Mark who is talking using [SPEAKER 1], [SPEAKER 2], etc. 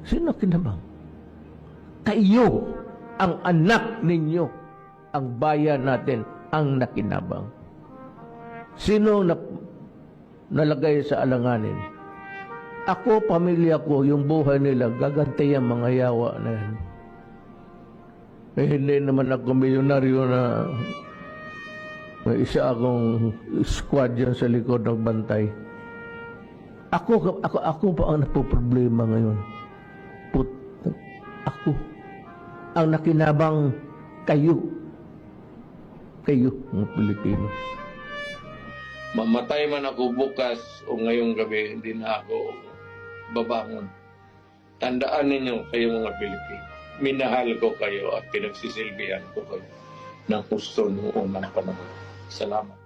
[SPEAKER 1] Sino kinabang? Kayo, ang anak ninyo, ang bayan natin, ang nakinabang. Sino nalagay sa alanganin? Ako, pamilya ko, yung buhay nila, gagantay ang mga yawa na yan. Eh, hindi naman ako milyonaryo na may isa akong squad yan sa likod ng bantay. Ako pa ang napoproblema ngayon. Ako. Ang nakinabang kayo. Kayo, mga Pilipino.
[SPEAKER 2] Mamatay man ako bukas o ngayong gabi, hindi na ako babangon. Tandaan ninyo kayo mga Pilipino. Minahal ko kayo at pinagsisilbihan ko kayo ng gusto noong unang panahon. Salamat.